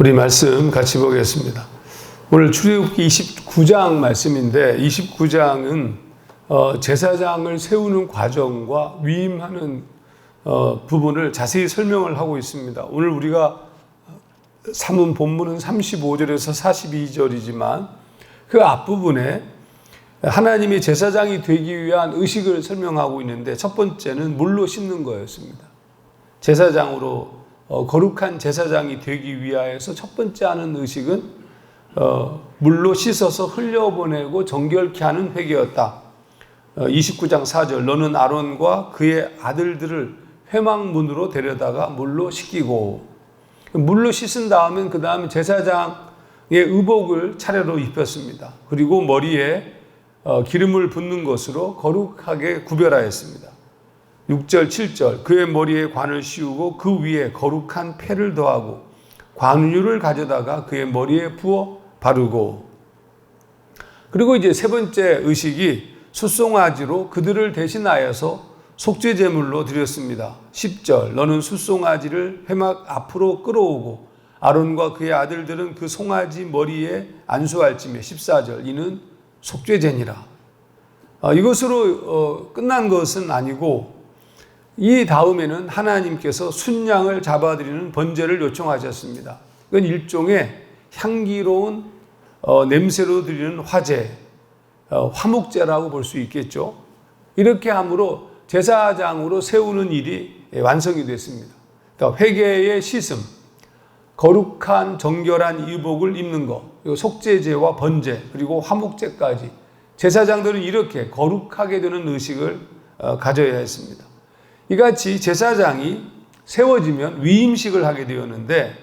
우리 말씀 같이 보겠습니다. 오늘 출애굽기 29장 말씀인데 29장은 제사장을 세우는 과정과 위임하는 부분을 자세히 설명을 하고 있습니다. 오늘 우리가 삼은 본문은 35절에서 42절이지만 그 앞부분에 하나님이 제사장이 되기 위한 의식을 설명하고 있는데 첫 번째는 물로 씻는 거였습니다. 제사장으로 거룩한 제사장이 되기 위하여서 첫 번째 하는 의식은 물로 씻어서 흘려보내고 정결케 하는 회개였다. 29장 4절 너는 아론과 그의 아들들을 회막문으로 데려다가 물로 씻기고, 물로 씻은 다음엔 그 다음에 제사장의 의복을 차례로 입혔습니다. 그리고 머리에 기름을 붓는 것으로 거룩하게 구별하였습니다. 6절 7절 그의 머리에 관을 씌우고 그 위에 거룩한 패를 더하고 관유를 가져다가 그의 머리에 부어 바르고, 그리고 이제 세 번째 의식이 숫송아지로 그들을 대신하여서 속죄 제물로 드렸습니다. 10절 너는 숫송아지를 회막 앞으로 끌어오고 아론과 그의 아들들은 그 송아지 머리에 안수할지며 14절 이는 속죄제니라. 이것으로 끝난 것은 아니고 이 다음에는 하나님께서 순양을 잡아드리는 번제를 요청하셨습니다. 이건 일종의 향기로운 냄새로 드리는 화제, 화목제라고 볼 수 있겠죠. 이렇게 함으로 제사장으로 세우는 일이 완성이 됐습니다. 그러니까 회개의 씻음, 거룩한 정결한 의복을 입는 것, 속죄제와 번제, 그리고 화목제까지 제사장들은 이렇게 거룩하게 되는 의식을 가져야 했습니다. 이같이 제사장이 세워지면 위임식을 하게 되었는데,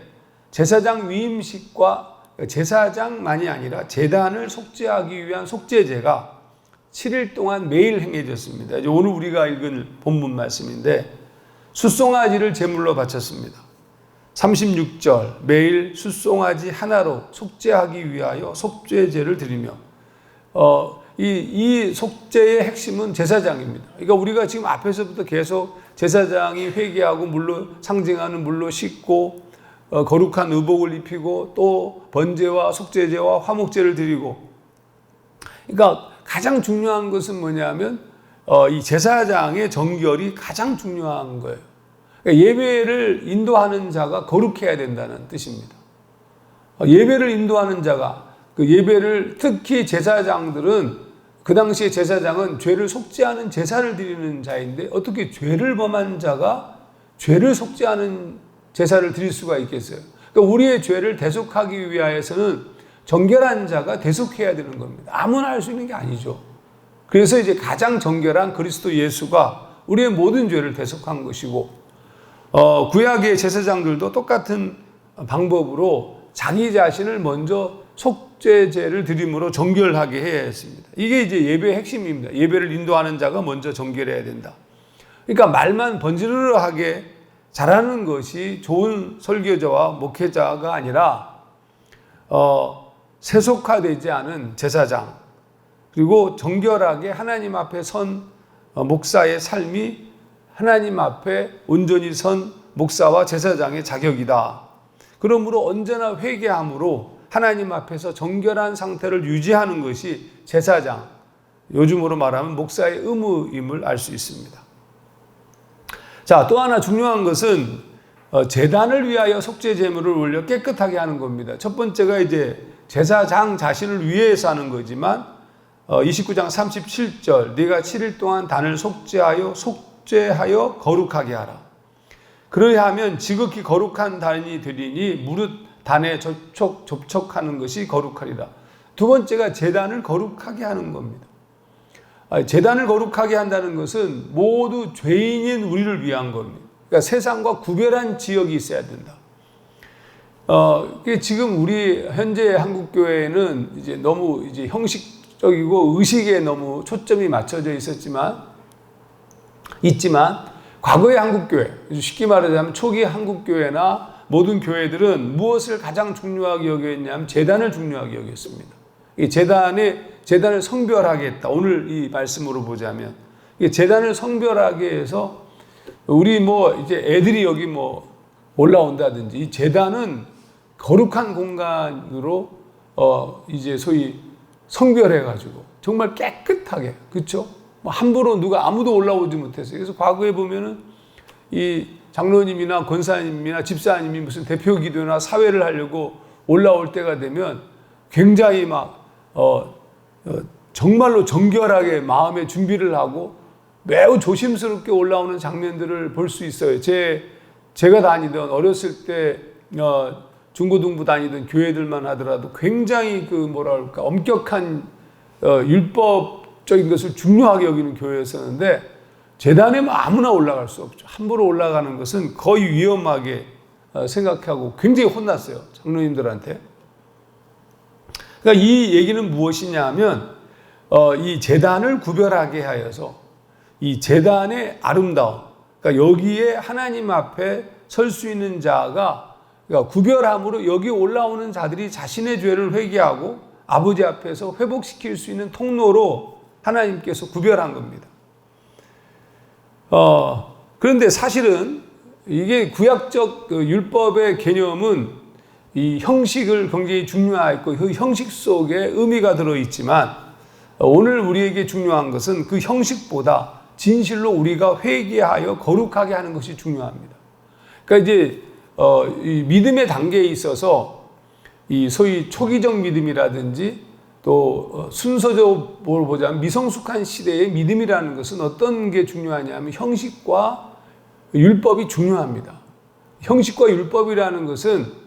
제사장 위임식과 제사장만이 아니라 제단을 속죄하기 위한 속죄제가 7일 동안 매일 행해졌습니다. 이제 오늘 우리가 읽은 본문 말씀인데 숫송아지를 제물로 바쳤습니다. 36절 매일 숫송아지 하나로 속죄하기 위하여 속죄제를 드리며, 이 속죄의 핵심은 제사장입니다. 그러니까 우리가 지금 앞에서부터 계속 제사장이 회개하고 물로 상징하는 물로 씻고 거룩한 의복을 입히고 또 번제와 속죄제와 화목제를 드리고, 그러니까 가장 중요한 것은 뭐냐면 이 제사장의 정결이 가장 중요한 거예요. 그러니까 예배를 인도하는 자가 거룩해야 된다는 뜻입니다. 예배를 인도하는 자가, 그 예배를 특히 제사장들은 그 당시에 제사장은 죄를 속죄하는 제사를 드리는 자인데 어떻게 죄를 범한 자가 죄를 속죄하는 제사를 드릴 수가 있겠어요? 그러니까 우리의 죄를 대속하기 위하여서는 정결한 자가 대속해야 되는 겁니다. 아무나 할 수 있는 게 아니죠. 그래서 이제 가장 정결한 그리스도 예수가 우리의 모든 죄를 대속한 것이고, 구약의 제사장들도 똑같은 방법으로 자기 자신을 먼저 속죄제를 드림으로 정결하게 해야 했습니다. 이게 이제 예배의 핵심입니다. 예배를 인도하는 자가 먼저 정결해야 된다. 그러니까 말만 번지르르하게 잘하는 것이 좋은 설교자와 목회자가 아니라 세속화되지 않은 제사장, 그리고 정결하게 하나님 앞에 선 목사의 삶이 하나님 앞에 온전히 선 목사와 제사장의 자격이다. 그러므로 언제나 회개함으로 하나님 앞에서 정결한 상태를 유지하는 것이 제사장, 요즘으로 말하면 목사의 의무임을 알 수 있습니다. 자, 또 하나 중요한 것은 제단을 위하여 속죄 제물을 올려 깨끗하게 하는 겁니다. 첫 번째가 이제 제사장 자신을 위해서 하는 거지만 29장 37절 네가 7일 동안 단을 속죄하여 거룩하게 하라. 그러하면 지극히 거룩한 단이 되리니 무릇 단에 접촉하는 것이 거룩하리라. 두 번째가 제단을 거룩하게 하는 겁니다. 제단을 거룩하게 한다는 것은 모두 죄인인 우리를 위한 겁니다. 그러니까 세상과 구별한 지역이 있어야 된다. 지금 우리 현재 한국교회는 이제 너무 이제 형식적이고 의식에 너무 초점이 맞춰져 있지만 과거의 한국교회, 쉽게 말하자면 초기 한국교회나 모든 교회들은 무엇을 가장 중요하게 여겼냐면 제단을 중요하게 여겼습니다. 이 제단을 성별하게 했다. 오늘 이 말씀으로 보자면 제단을 성별하게 해서 우리 이제 애들이 여기 올라온다든지 이 제단은 거룩한 공간으로 이제 소위 성별해가지고 정말 깨끗하게, 그렇죠? 뭐 함부로 누가 아무도 올라오지 못했어요. 그래서 과거에 보면은 이 장로님이나 권사님이나 집사님이 무슨 대표 기도나 사회를 하려고 올라올 때가 되면 굉장히 막 정말로 정결하게 마음의 준비를 하고 매우 조심스럽게 올라오는 장면들을 볼 수 있어요. 제가 다니던 어렸을 때 중고등부 다니던 교회들만 하더라도 굉장히 그 뭐랄까 엄격한 율법적인 것을 중요하게 여기는 교회였었는데 제단에 아무나 올라갈 수 없죠. 함부로 올라가는 것은 거의 위험하게 생각하고 굉장히 혼났어요. 장로님들한테. 그러니까 이 얘기는 무엇이냐 하면 이 제단을 구별하게 하여서 이 제단의 아름다움, 그러니까 여기에 하나님 앞에 설 수 있는 자가 그러니까 구별함으로 여기 올라오는 자들이 자신의 죄를 회개하고 아버지 앞에서 회복시킬 수 있는 통로로 하나님께서 구별한 겁니다. 그런데 사실은 이게 구약적 율법의 개념은 이 형식을 굉장히 중요하고 그 형식 속에 의미가 들어있지만 오늘 우리에게 중요한 것은 그 형식보다 진실로 우리가 회개하여 거룩하게 하는 것이 중요합니다. 그러니까 이제 이 믿음의 단계에 있어서 이 소위 초기적 믿음이라든지 또 순서적으로 보자면 미성숙한 시대의 믿음이라는 것은 어떤 게 중요하냐면 형식과 율법이 중요합니다. 형식과 율법이라는 것은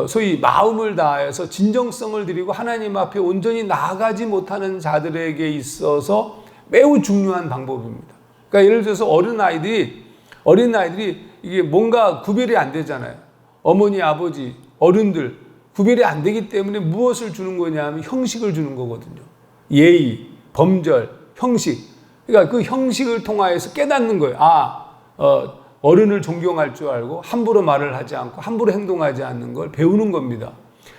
소위 마음을 다해서 진정성을 들이고 하나님 앞에 온전히 나아가지 못하는 자들에게 있어서 매우 중요한 방법입니다. 그러니까 예를 들어서 어린아이들이 이게 뭔가 구별이 안 되잖아요. 어머니, 아버지, 어른들 구별이 안 되기 때문에 무엇을 주는 거냐면 형식을 주는 거거든요. 예의, 범절, 형식. 그러니까 그 형식을 통하여서 깨닫는 거예요. 어른을 존경할 줄 알고 함부로 말을 하지 않고 함부로 행동하지 않는 걸 배우는 겁니다.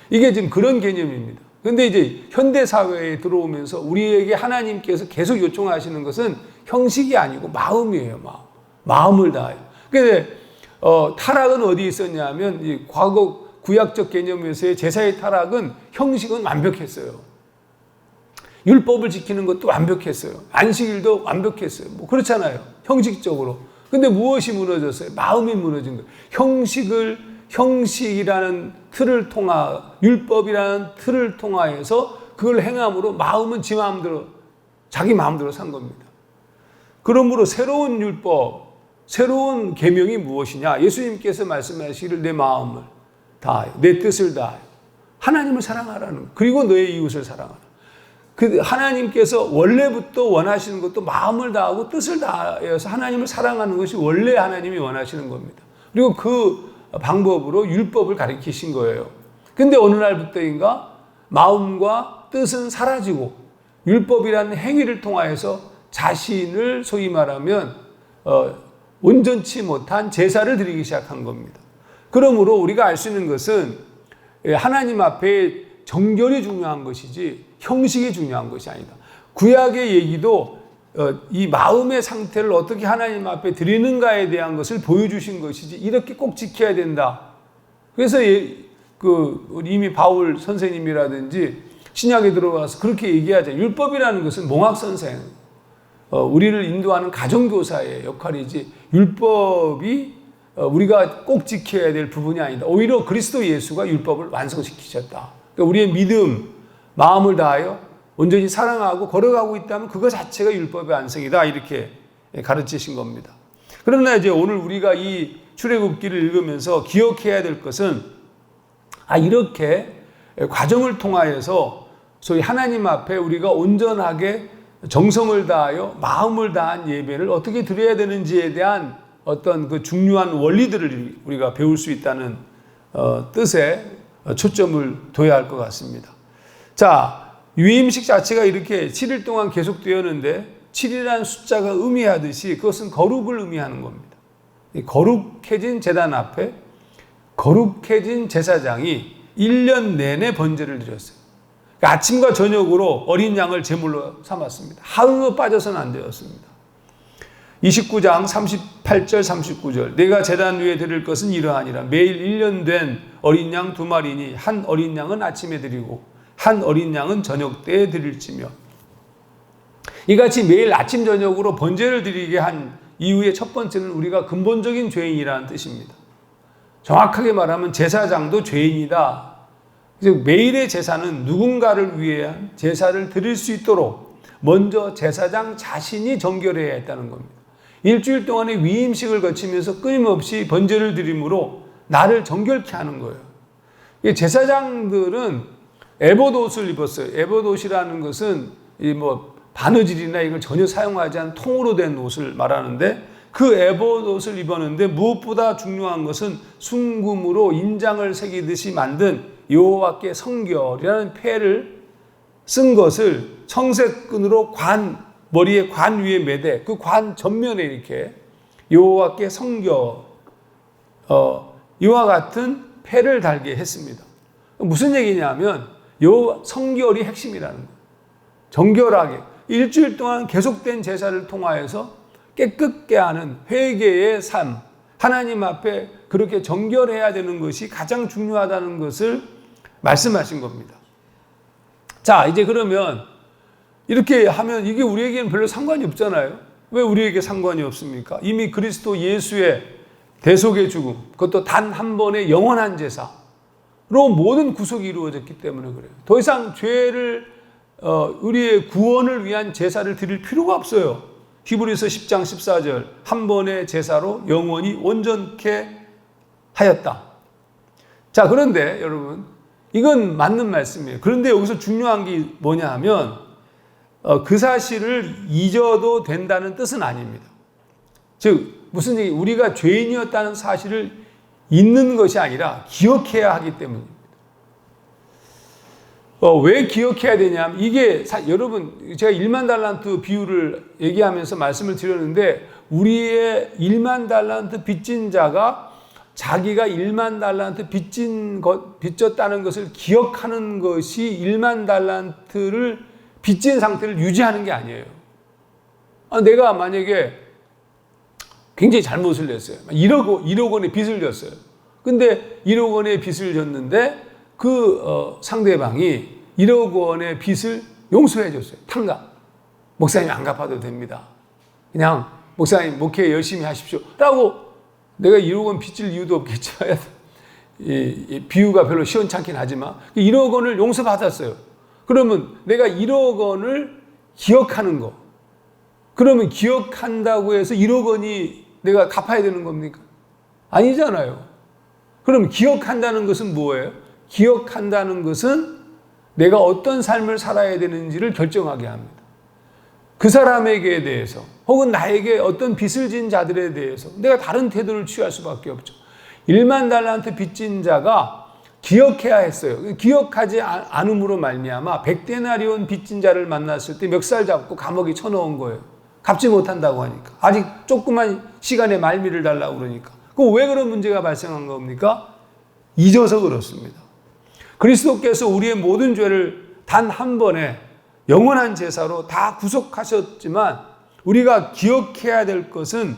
이게 지금 그런 개념입니다. 그런데 이제 현대사회에 들어오면서 우리에게 하나님께서 계속 요청하시는 것은 형식이 아니고 마음이에요. 마음을 다해요. 그런데 타락은 어디 있었냐면 이 과거 구약적 개념에서의 제사의 타락은 형식은 완벽했어요. 율법을 지키는 것도 완벽했어요. 안식일도 완벽했어요. 뭐 그렇잖아요. 형식적으로. 근데 무엇이 무너졌어요? 마음이 무너진 거예요. 형식이라는 틀을 율법이라는 틀을 통하여서 그걸 행함으로 마음은 자기 마음대로 산 겁니다. 그러므로 새로운 율법, 새로운 계명이 무엇이냐? 예수님께서 말씀하시기를 내 마음을 다하여, 내 뜻을 다하여, 하나님을 사랑하라는 거. 그리고 너의 이웃을 사랑하라. 그 하나님께서 원래부터 원하시는 것도 마음을 다하고 뜻을 다하여서 하나님을 사랑하는 것이 원래 하나님이 원하시는 겁니다. 그리고 그 방법으로 율법을 가르치신 거예요. 근데 어느 날부터인가 마음과 뜻은 사라지고 율법이라는 행위를 통하여서 자신을 소위 말하면 온전치 못한 제사를 드리기 시작한 겁니다. 그러므로 우리가 알 수 있는 것은 하나님 앞에 정결이 중요한 것이지 형식이 중요한 것이 아니다. 구약의 얘기도 이 마음의 상태를 어떻게 하나님 앞에 드리는가에 대한 것을 보여주신 것이지 이렇게 꼭 지켜야 된다. 그래서 이미 바울 선생님이라든지 신약에 들어가서 그렇게 얘기하죠. 율법이라는 것은 몽학 선생, 우리를 인도하는 가정교사의 역할이지 율법이 우리가 꼭 지켜야 될 부분이 아니다. 오히려 그리스도 예수가 율법을 완성시키셨다. 그러니까 우리의 믿음, 마음을 다하여 온전히 사랑하고 걸어가고 있다면 그거 자체가 율법의 완성이다. 이렇게 가르치신 겁니다. 그러나 이제 오늘 우리가 이 출애굽기를 읽으면서 기억해야 될 것은 이렇게 과정을 통하여서 소위 하나님 앞에 우리가 온전하게 정성을 다하여 마음을 다한 예배를 어떻게 드려야 되는지에 대한 어떤 그 중요한 원리들을 우리가 배울 수 있다는 뜻에 초점을 둬야 할 것 같습니다. 자, 유임식 자체가 이렇게 7일 동안 계속되었는데 7이라는 숫자가 의미하듯이 그것은 거룩을 의미하는 겁니다. 거룩해진 제단 앞에 거룩해진 제사장이 1년 내내 번제를 드렸어요. 그러니까 아침과 저녁으로 어린 양을 제물로 삼았습니다. 하루도 빠져서는 안 되었습니다. 29장 8절 39절 내가 제단 위에 드릴 것은 이러하니라. 매일 1년 된 어린 양 2마리니 한 어린 양은 아침에 드리고 한 어린 양은 저녁 때에 드릴지며. 이같이 매일 아침 저녁으로 번제를 드리게 한 이후의 첫 번째는 우리가 근본적인 죄인이라는 뜻입니다. 정확하게 말하면 제사장도 죄인이다. 즉 매일의 제사는 누군가를 위한 제사를 드릴 수 있도록 먼저 제사장 자신이 정결해야 했다는 겁니다. 일주일 동안의 위임식을 거치면서 끊임없이 번제를 드림으로 나를 정결케 하는 거예요. 제사장들은 에봇 옷을 입었어요. 에봇 옷이라는 것은 바느질이나 이걸 전혀 사용하지 않은 통으로 된 옷을 말하는데, 그 에봇 옷을 입었는데 무엇보다 중요한 것은 순금으로 인장을 새기듯이 만든 여호와께 성결이라는 패를 쓴 것을 청색끈으로 머리에 관 위에 매대, 그 관 전면에 이렇게 여호와께 성결, 이와 같은 패를 달게 했습니다. 무슨 얘기냐면 성결이 핵심이라는 거예요. 정결하게 일주일 동안 계속된 제사를 통하여서 깨끗게 하는 회개의 삶, 하나님 앞에 그렇게 정결해야 되는 것이 가장 중요하다는 것을 말씀하신 겁니다. 자, 이제 그러면 이렇게 하면 이게 우리에게는 별로 상관이 없잖아요. 왜 우리에게 상관이 없습니까? 이미 그리스도 예수의 대속의 죽음, 그것도 단 한 번의 영원한 제사로 모든 구속이 이루어졌기 때문에 그래요. 더 이상 우리의 구원을 위한 제사를 드릴 필요가 없어요. 히브리서 10장 14절 한 번의 제사로 영원히 온전케 하였다. 자, 그런데 여러분 이건 맞는 말씀이에요. 그런데 여기서 중요한 게 뭐냐 하면 그 사실을 잊어도 된다는 뜻은 아닙니다. 즉 무슨 얘기? 우리가 죄인이었다는 사실을 잊는 것이 아니라 기억해야 하기 때문입니다. 왜 기억해야 되냐면 이게 여러분 제가 1만 달란트 비유를 얘기하면서 말씀을 드렸는데, 우리의 1만 달란트 빚진 자가 자기가 1만 달란트 빚졌다는 것을 기억하는 것이 1만 달란트를 빚진 상태를 유지하는 게 아니에요. 내가 만약에 굉장히 잘못을 냈어요. 1억 원의 빚을 졌어요. 근데 1억 원의 빚을 졌는데 상대방이 1억 원의 빚을 용서해 줬어요. 탕감. 목사님 안 갚아도 됩니다. 그냥 목사님 목회 열심히 하십시오. 라고. 내가 1억 원 빚질 이유도 없겠죠. 이 비유가 별로 시원찮긴 하지만 1억 원을 용서받았어요. 그러면 내가 1억 원을 기억하는 거. 그러면 기억한다고 해서 1억 원이 내가 갚아야 되는 겁니까? 아니잖아요. 그럼 기억한다는 것은 뭐예요? 기억한다는 것은 내가 어떤 삶을 살아야 되는지를 결정하게 합니다. 그 사람에게 대해서 혹은 나에게 어떤 빚을 진 자들에 대해서 내가 다른 태도를 취할 수밖에 없죠. 1만 달란트 빚진 자가 기억해야 했어요. 기억하지 않음으로 말미암아 100데나리온 빚진 자를 만났을 때 멱살 잡고 감옥에 쳐넣은 거예요. 갚지 못한다고 하니까. 아직 조그만 시간에 말미를 달라고 그러니까. 왜 그런 문제가 발생한 겁니까? 잊어서 그렇습니다. 그리스도께서 우리의 모든 죄를 단 한 번에 영원한 제사로 다 구속하셨지만 우리가 기억해야 될 것은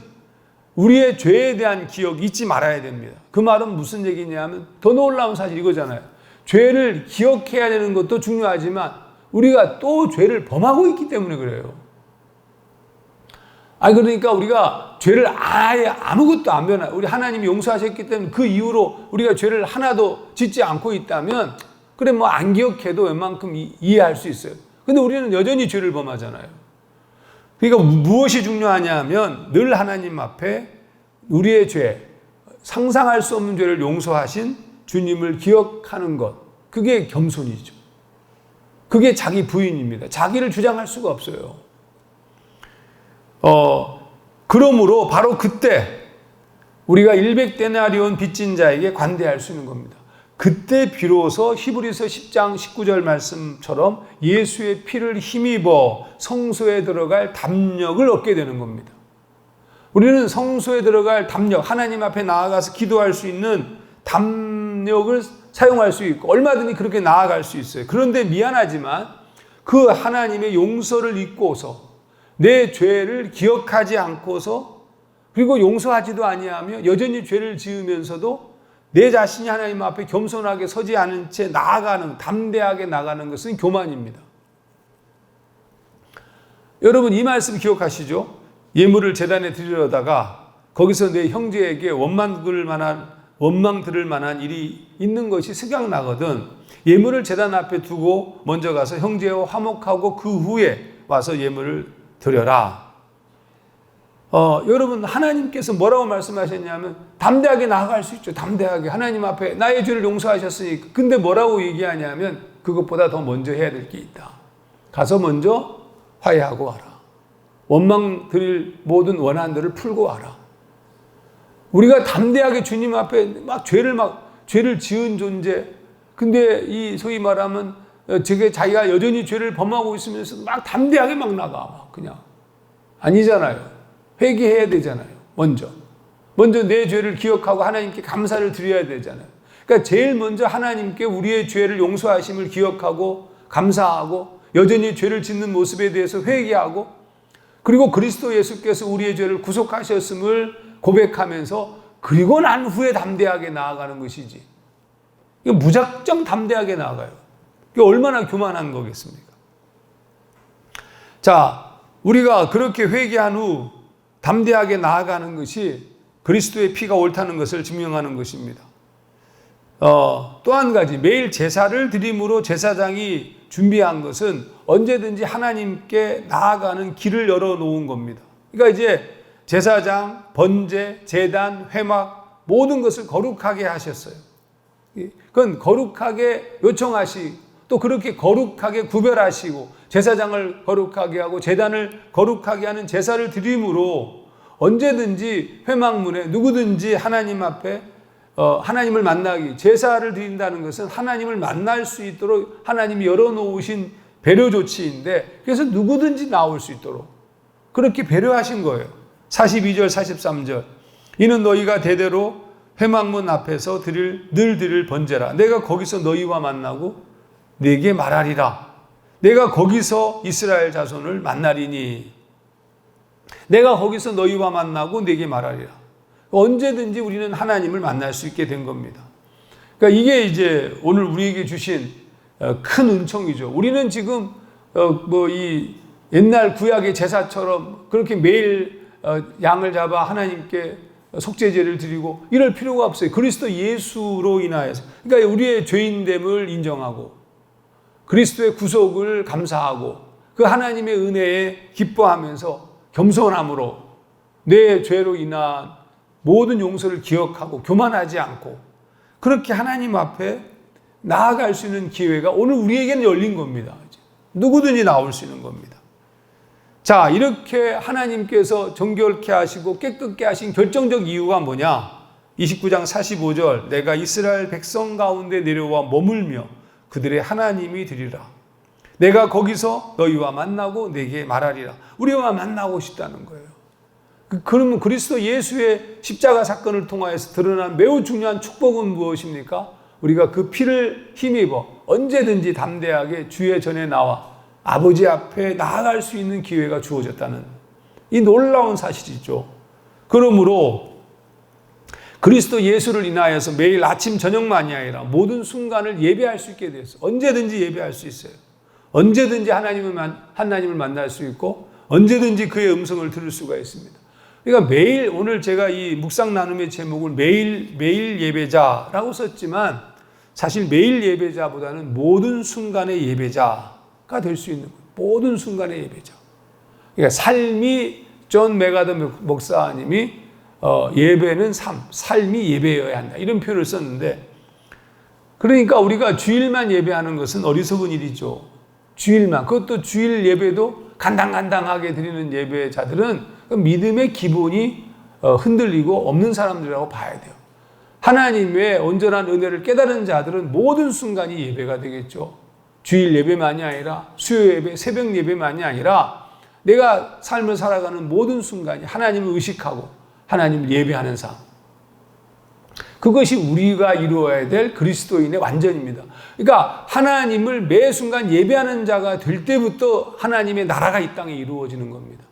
우리의 죄에 대한 기억 잊지 말아야 됩니다. 그 말은 무슨 얘기냐면 더 놀라운 사실 이거잖아요. 죄를 기억해야 되는 것도 중요하지만 우리가 또 죄를 범하고 있기 때문에 그래요. 그러니까 우리가 죄를 아예 아무것도 안 우리 하나님이 용서하셨기 때문에 그 이후로 우리가 죄를 하나도 짓지 않고 있다면 그래 안 기억해도 웬만큼 이해할 수 있어요. 근데 우리는 여전히 죄를 범하잖아요. 그러니까 무엇이 중요하냐 하면 늘 하나님 앞에 우리의 죄, 상상할 수 없는 죄를 용서하신 주님을 기억하는 것, 그게 겸손이죠. 그게 자기 부인입니다. 자기를 주장할 수가 없어요. 그러므로 바로 그때 우리가 100데나리온 빚진 자에게 관대할 수 있는 겁니다. 그때 비로소 히브리서 10장 19절 말씀처럼 예수의 피를 힘입어 성소에 들어갈 담력을 얻게 되는 겁니다. 우리는 성소에 들어갈 담력, 하나님 앞에 나아가서 기도할 수 있는 담력을 사용할 수 있고 얼마든지 그렇게 나아갈 수 있어요. 그런데 미안하지만 그 하나님의 용서를 잊고서 내 죄를 기억하지 않고서 그리고 용서하지도 아니하며 여전히 죄를 지으면서도 내 자신이 하나님 앞에 겸손하게 서지 않은 채 나아가는, 담대하게 나가는 것은 교만입니다. 여러분 이 말씀 기억하시죠? 예물을 제단에 드리려다가 거기서 내 형제에게 원망 들을 만한 일이 있는 것이 생각나거든 예물을 제단 앞에 두고 먼저 가서 형제와 화목하고 그 후에 와서 예물을 드려라. 여러분 하나님께서 뭐라고 말씀하셨냐면 담대하게 나아갈 수 있죠. 담대하게 하나님 앞에 나의 죄를 용서하셨으니까. 근데 뭐라고 얘기하냐면 그것보다 더 먼저 해야 될 게 있다. 가서 먼저 화해하고 와라. 원망 드릴 모든 원한들을 풀고 와라. 우리가 담대하게 주님 앞에 죄를 지은 존재. 근데 이 소위 말하면 자기가 여전히 죄를 범하고 있으면서 막 담대하게 막 나가. 그냥. 아니잖아요. 회개해야 되잖아요. 먼저 내 죄를 기억하고 하나님께 감사를 드려야 되잖아요. 그러니까 제일 먼저 하나님께 우리의 죄를 용서하심을 기억하고 감사하고 여전히 죄를 짓는 모습에 대해서 회개하고 그리고 그리스도 예수께서 우리의 죄를 구속하셨음을 고백하면서 그리고 난 후에 담대하게 나아가는 것이지. 이거 무작정 담대하게 나아가요. 이게 얼마나 교만한 거겠습니까? 자, 우리가 그렇게 회개한 후 담대하게 나아가는 것이 그리스도의 피가 옳다는 것을 증명하는 것입니다. 또 한 가지, 매일 제사를 드림으로 제사장이 준비한 것은 언제든지 하나님께 나아가는 길을 열어놓은 겁니다. 그러니까 이제 제사장, 번제, 제단, 회막 모든 것을 거룩하게 하셨어요. 그건 거룩하게 요청하시고 또 그렇게 거룩하게 구별하시고 제사장을 거룩하게 하고 제단을 거룩하게 하는 제사를 드림으로 언제든지 회막문에 누구든지 하나님 앞에 하나님을 만나기, 제사를 드린다는 것은 하나님을 만날 수 있도록 하나님이 열어놓으신 배려 조치인데 그래서 누구든지 나올 수 있도록 그렇게 배려하신 거예요. 42절 43절 이는 너희가 대대로 회막문 앞에서 늘 드릴 번제라. 내가 거기서 너희와 만나고 네게 말하리라. 내가 거기서 이스라엘 자손을 만나리니 내가 거기서 너희와 만나고 네게 말하리라. 언제든지 우리는 하나님을 만날 수 있게 된 겁니다. 그러니까 이게 이제 오늘 우리에게 주신 큰 은총이죠. 우리는 지금 이 옛날 구약의 제사처럼 그렇게 매일 양을 잡아 하나님께 속죄제를 드리고 이럴 필요가 없어요. 그리스도 예수로 인하여서. 그러니까 우리의 죄인됨을 인정하고 그리스도의 구속을 감사하고 그 하나님의 은혜에 기뻐하면서 겸손함으로 내 죄로 인한 모든 용서를 기억하고 교만하지 않고 그렇게 하나님 앞에 나아갈 수 있는 기회가 오늘 우리에게는 열린 겁니다. 누구든지 나올 수 있는 겁니다. 자, 이렇게 하나님께서 정결케 하시고 깨끗게 하신 결정적 이유가 뭐냐? 29장 45절 내가 이스라엘 백성 가운데 내려와 머물며 그들의 하나님이 되리라. 내가 거기서 너희와 만나고 내게 말하리라. 우리와 만나고 싶다는 거예요. 그러면 그리스도 예수의 십자가 사건을 통하여서 드러난 매우 중요한 축복은 무엇입니까? 우리가 그 피를 힘입어 언제든지 담대하게 주의 전에 나와 아버지 앞에 나아갈 수 있는 기회가 주어졌다는 이 놀라운 사실이죠. 그러므로 그리스도 예수를 인하여서 매일 아침 저녁만이 아니라 모든 순간을 예배할 수 있게 되었어요. 언제든지 예배할 수 있어요. 언제든지 하나님을 만날 수 있고 언제든지 그의 음성을 들을 수가 있습니다. 그러니까 매일 오늘 제가 이 묵상 나눔의 제목을 매일 예배자라고 썼지만 사실 매일 예배자보다는 모든 순간의 예배자가 될 수 있는 거예요. 모든 순간의 예배자. 그러니까 삶이 존 메가더 목사님이 예배는 삶이 예배여야 한다. 이런 표현을 썼는데 그러니까 우리가 주일만 예배하는 것은 어리석은 일이죠. 주일만. 그것도 주일 예배도 간당간당하게 드리는 예배자들은 믿음의 기본이 흔들리고 없는 사람들이라고 봐야 돼요. 하나님의 온전한 은혜를 깨달은 자들은 모든 순간이 예배가 되겠죠. 주일 예배만이 아니라 수요 예배, 새벽 예배만이 아니라 내가 삶을 살아가는 모든 순간이 하나님을 의식하고 하나님을 예배하는 삶. 그것이 우리가 이루어야 될 그리스도인의 완전입니다. 그러니까 하나님을 매 순간 예배하는 자가 될 때부터 하나님의 나라가 이 땅에 이루어지는 겁니다.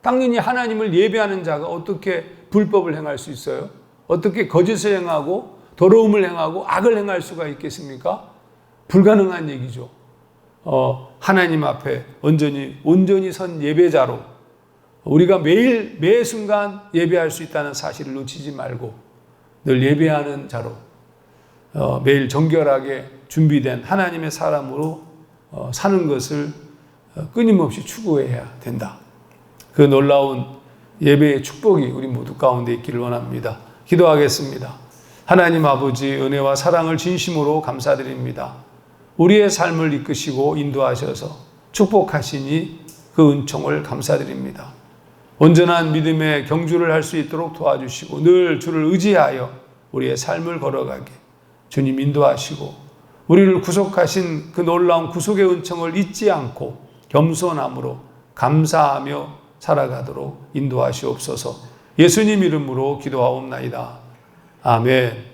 당연히 하나님을 예배하는 자가 어떻게 불법을 행할 수 있어요? 어떻게 거짓을 행하고 더러움을 행하고 악을 행할 수가 있겠습니까? 불가능한 얘기죠. 하나님 앞에 온전히 선 예배자로 우리가 매 순간 예배할 수 있다는 사실을 놓치지 말고 늘 예배하는 자로 매일 정결하게 준비된 하나님의 사람으로 사는 것을 끊임없이 추구해야 된다. 그 놀라운 예배의 축복이 우리 모두 가운데 있기를 원합니다. 기도하겠습니다. 하나님 아버지, 은혜와 사랑을 진심으로 감사드립니다. 우리의 삶을 이끄시고 인도하셔서 축복하시니 그 은총을 감사드립니다. 온전한 믿음의 경주를 할 수 있도록 도와주시고 늘 주를 의지하여 우리의 삶을 걸어가게 주님 인도하시고 우리를 구속하신 그 놀라운 구속의 은총을 잊지 않고 겸손함으로 감사하며 살아가도록 인도하시옵소서. 예수님 이름으로 기도하옵나이다. 아멘.